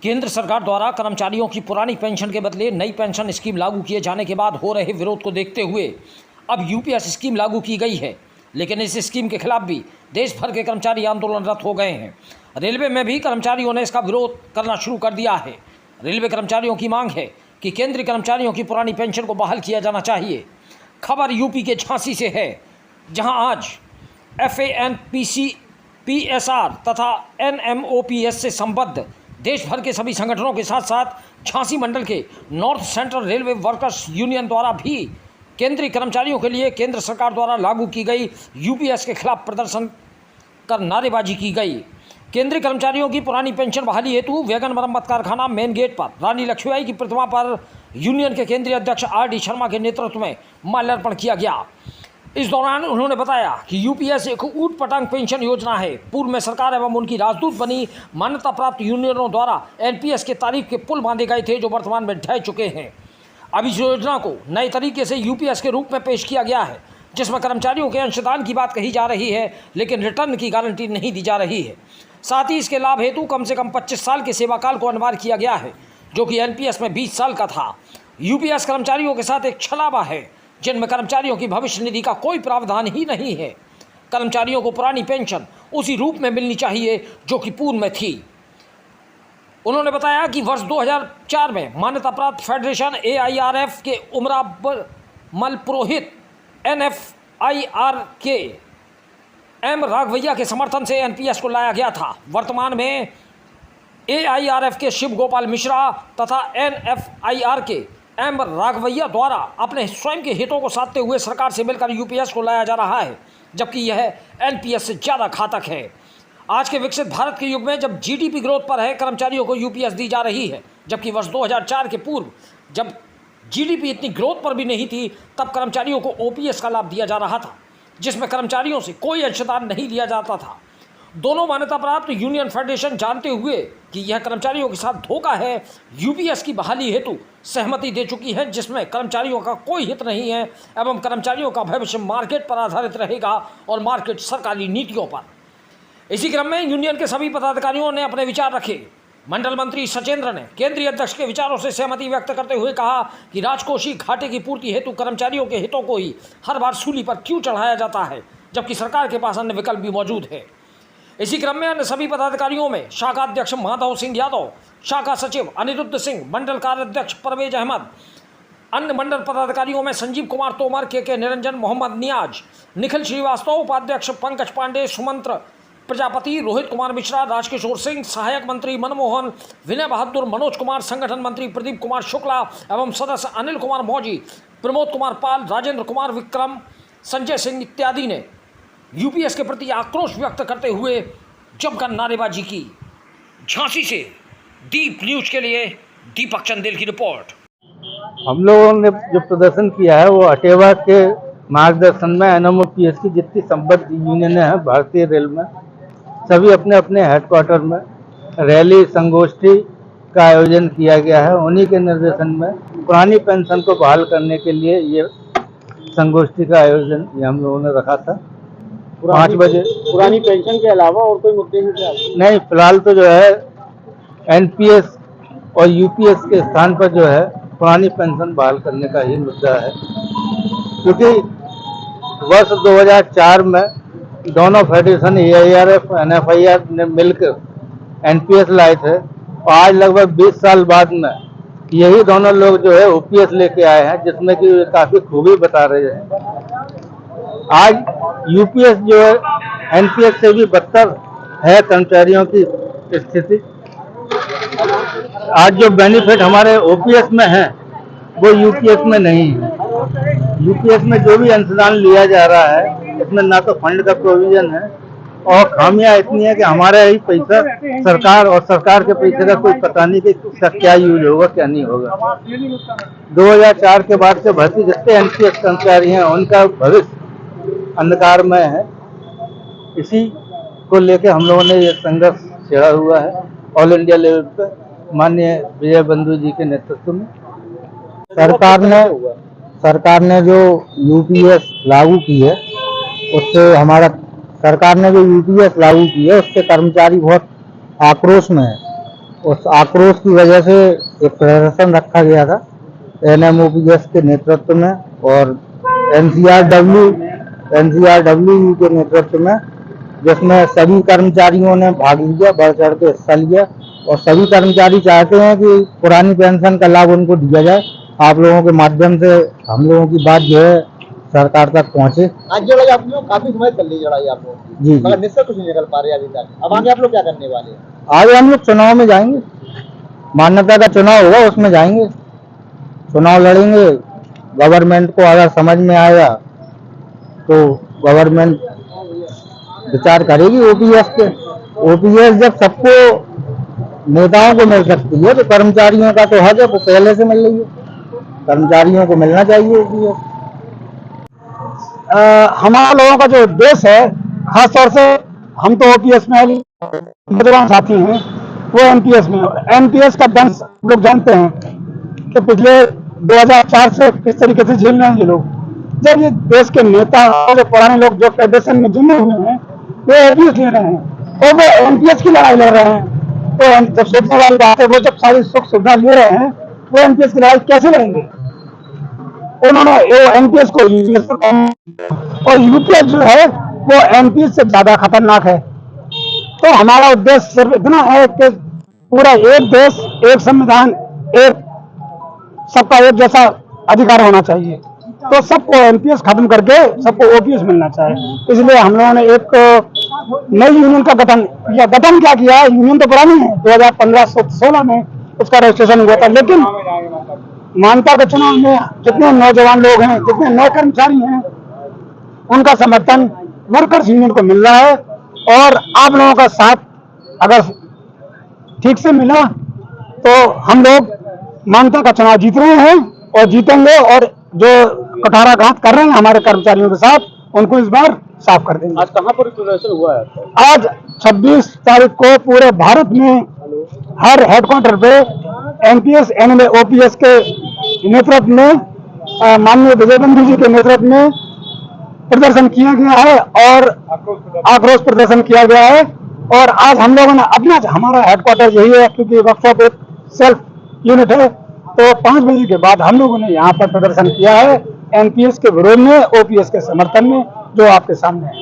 केंद्र सरकार द्वारा कर्मचारियों की पुरानी पेंशन के बदले नई पेंशन स्कीम लागू किए जाने के बाद हो रहे विरोध को देखते हुए अब यूपीएस स्कीम लागू की गई है। लेकिन इस स्कीम के खिलाफ भी देश भर के कर्मचारी आंदोलनरत हो गए हैं। रेलवे में भी कर्मचारियों ने इसका विरोध करना शुरू कर दिया है। रेलवे कर्मचारियों की मांग है कि केंद्रीय कर्मचारियों की पुरानी पेंशन को बहाल किया जाना चाहिए। खबर यूपी के झांसी से है, जहां आज FANPC PSR तथा NMOPS से संबद्ध देश भर के सभी संगठनों के साथ साथ झांसी मंडल के north central railway workers union द्वारा भी केंद्रीय कर्मचारियों के लिए केंद्र सरकार द्वारा लागू की गई यूपीएस के खिलाफ प्रदर्शन कर नारेबाजी की गई। केंद्रीय कर्मचारियों की पुरानी पेंशन बहाली हेतु वैगन मरम्मत कारखाना मेन गेट पर रानी लक्ष्मीबाई की प्रतिमा पर यूनियन के केंद्रीय अध्यक्ष RD शर्मा के नेतृत्व में माल्यार्पण किया गया। इस दौरान उन्होंने बताया कि यूपीएस एक ऊट पटांग पेंशन योजना है। पूर्व में सरकार एवं उनकी राजदूत बनी मान्यता प्राप्त यूनियनों द्वारा एनपीएस के तारीफ के पुल बांधे गए थे, जो वर्तमान में ढह चुके हैं। अब इस योजना को नए तरीके से यूपीएस के रूप में पेश किया गया है, जिसमें कर्मचारियों के अंशदान की बात कही जा रही है, लेकिन रिटर्न की गारंटी नहीं दी जा रही है। साथ ही इसके लाभ हेतु कम से कम 25 साल के सेवाकाल को अनिवार्य किया गया है, जो कि एनपीएस में 20 साल का था। यूपीएस कर्मचारियों के साथ एक छलावा है, जिनमें कर्मचारियों की भविष्य निधि का कोई प्रावधान ही नहीं है। कर्मचारियों को पुरानी पेंशन उसी रूप में मिलनी चाहिए जो कि पूर्व में थी। उन्होंने बताया कि वर्ष 2004 में मान्यता प्राप्त फेडरेशन AIRF के उमरामल पुरोहित NFIR के M राघवैया के समर्थन से एनपीएस को लाया गया था। वर्तमान में AIRF के शिव गोपाल मिश्रा तथा NFIR के M राघवैया द्वारा अपने स्वयं के हितों को साधते हुए सरकार से मिलकर यूपीएस को लाया जा रहा है, जबकि यह एनपीएस से ज़्यादा घातक है। आज के विकसित भारत के युग में जब जीडीपी ग्रोथ पर है, कर्मचारियों को यूपीएस दी जा रही है, जबकि वर्ष 2004 के पूर्व जब जीडीपी इतनी ग्रोथ पर भी नहीं थी, तब कर्मचारियों को ओपीएस का लाभ दिया जा रहा था, जिसमें कर्मचारियों से कोई अंशदान नहीं लिया जाता था। दोनों मान्यता प्राप्त यूनियन फेडरेशन जानते हुए कि यह कर्मचारियों के साथ धोखा है, यूपीएस की बहाली हेतु सहमति दे चुकी है, जिसमें कर्मचारियों का कोई हित नहीं है एवं कर्मचारियों का भविष्य मार्केट पर आधारित रहेगा और मार्केट सरकारी नीतियों पर। इसी क्रम में यूनियन के सभी पदाधिकारियों ने अपने विचार रखे। मंडल मंत्री सचेंद्र ने केंद्रीय अध्यक्ष के विचारों से सहमति व्यक्त करते हुए कहा कि राजकोषीय घाटे की पूर्ति हेतु कर्मचारियों के हितों को ही हर बार सूली पर क्यों चढ़ाया जाता है, जबकि सरकार के पास अन्य विकल्प भी मौजूद है। इसी क्रम में अन्य सभी पदाधिकारियों में शाखा अध्यक्ष माधव सिंह यादव, शाखा सचिव अनिरुद्ध सिंह, मंडल कार्याध्यक्ष परवेज अहमद, अन्य मंडल पदाधिकारियों में संजीव कुमार तोमर, के निरंजन, मोहम्मद नियाज, निखिल श्रीवास्तव, उपाध्यक्ष पंकज पांडे, सुमंत्र प्रजापति, रोहित कुमार मिश्रा, राजकिशोर सिंह, सहायक मंत्री मनमोहन, विनय बहादुर, मनोज कुमार, संगठन मंत्री प्रदीप कुमार शुक्ला एवं सदस्य अनिल कुमार मौजी, प्रमोद कुमार पाल, राजेंद्र कुमार विक्रम, संजय सिंह इत्यादि ने यूपीएस के प्रति आक्रोश व्यक्त करते हुए जमकर नारेबाजी की। झांसी से दीप न्यूज के लिए दीपक चंदेल की रिपोर्ट। हम लोगों ने जो प्रदर्शन किया है वो अटेवा के मार्गदर्शन में NMOPS की जितनी संबद्ध यूनियनें हैं भारतीय रेल में, सभी अपने अपने हेडक्वार्टर में रैली संगोष्ठी का आयोजन किया गया है। उन्हीं के निर्देशन में पुरानी पेंशन को बहाल करने के लिए ये संगोष्ठी का आयोजन हम लोगों ने रखा था 5 बजे। पुरानी पेंशन के अलावा और कोई मुद्दे नहीं, फिलहाल तो जो है एनपीएस और यूपीएस के स्थान पर जो है पुरानी पेंशन बहाल करने का ही मुद्दा है, क्योंकि वर्ष 2004 में दोनों फेडरेशन AIRF NFIR ने मिलकर एनपीएस लाए थे और आज लगभग 20 साल बाद में यही दोनों लोग जो है ओपीएस लेके आए हैं, जिसमें कि काफी खूबी बता रहे हैं। आज यूपीएस जो है एनपीएस से भी बदतर है कर्मचारियों की स्थिति। आज जो बेनिफिट हमारे ओपीएस में है वो यूपीएस में नहीं है। यूपीएस में जो भी अंशदान लिया जा रहा है इसमें ना तो फंड का प्रोविजन है और खामियां इतनी है कि हमारा ही पैसा सरकार और सरकार के पैसे का कोई पता नहीं कि उसका क्या यूज होगा क्या नहीं होगा। 2004 के बाद से भर्ती जितने एनपीएस कर्मचारी हैं उनका भविष्य अंधकार में है। इसी को लेके हम लोगों ने ये संघर्ष छेड़ा हुआ है ऑल इंडिया लेवल पर माननीय विजय बंधु जी के नेतृत्व में। सरकार ने जो यूपीएस लागू की है उससे कर्मचारी बहुत आक्रोश में है उस आक्रोश की वजह से एक प्रदर्शन रखा गया था NMOPS के नेतृत्व में और NCRW के नेतृत्व में, जिसमें सभी कर्मचारियों ने भाग लिया, बढ़ चढ़ के हिस्सा लिया और सभी कर्मचारी चाहते हैं कि पुरानी पेंशन का लाभ उनको दिया जाए। आप लोगों के माध्यम से हम लोगों की बात जो है सरकार तक पहुंचे। आज जो लड़ाई आप लोग काफी समय चल रही लड़ाई आप लोग जी मगर निश्चित कुछ नहीं निकल पा रहे अभी तक। अब आगे आप लोग क्या करने वाले हैं? आगे हम लोग चुनाव में जाएंगे, मान्यता का चुनाव होगा उसमें जाएंगे, चुनाव लड़ेंगे। गवर्नमेंट को अगर समझ में आएगा तो गवर्नमेंट विचार करेगी ओपीएस पे। ओपीएस जब सबको नेताओं को मिल सकती है तो कर्मचारियों का तो हक है, वो पहले से मिल रही है, कर्मचारियों को मिलना चाहिए ओपीएस। हमारा लोगों का जो उद्देश्य है, खास तौर से हम तो ओपीएस में नौजवान साथी हैं, वो एनपीएस में। एनपीएस का दंश लोग जानते हैं कि पिछले 2004 से किस तरीके से झेल रहे हैं ये लोग। जब ये देश के नेता और जो पुराने लोग जो फेडरेशन में जुड़े हुए हैं वो एनपीएस ले रहे हैं और वो एनपीएस की लड़ाई लड़ रहे हैं, तो जब सोचने वाली बात है, वो जब सारी सुख सुविधा ले रहे हैं वो एनपीएस की लड़ाई कैसे लड़ेंगे? उन्होंने एनपीएस को और यूपीएस जो है वो एनपीएस से ज्यादा खतरनाक है। तो हमारा उद्देश्य सिर्फ इतना है कि पूरा एक देश, एक संविधान, एक सबका एक जैसा अधिकार होना चाहिए, तो सबको एनपीएस खत्म करके सबको ओपीएस मिलना चाहिए। इसलिए हम लोगों ने एक नई यूनियन का गठन क्या किया। यूनियन तो पुरानी है, 2015-16 में उसका रजिस्ट्रेशन हुआ था, लेकिन मान्यता के चुनाव में जितने नौजवान लोग हैं, जितने नए कर्मचारी हैं, उनका समर्थन वर्कर्स यूनियन को मिल रहा है और आप लोगों का साथ अगर ठीक से मिला तो हम लोग मान्यता का चुनाव जीत रहे हैं और जीतेंगे, और जो कटाराघात कर रहे हैं हमारे कर्मचारियों के साथ, उनको इस बार साफ कर देंगे। आज कहाँ पर प्रदर्शन हुआ है? आज 26 तारीख को पूरे भारत में हर हेडक्वार्टर पे एनपीएस एनएमए ओपीएस के नेतृत्व में, माननीय विजय बंधु जी के नेतृत्व में प्रदर्शन किया गया है और आक्रोश प्रदर्शन किया गया है। और आज हम लोगों ने अपना, हमारा हेडक्वार्टर यही है क्योंकि वर्कशॉप एक सेल्फ यूनिट है, तो 5 बजे के बाद हम लोगों ने यहाँ पर प्रदर्शन किया है एनपीएस के विरोध में, ओपीएस के समर्थन में, जो आपके सामने है।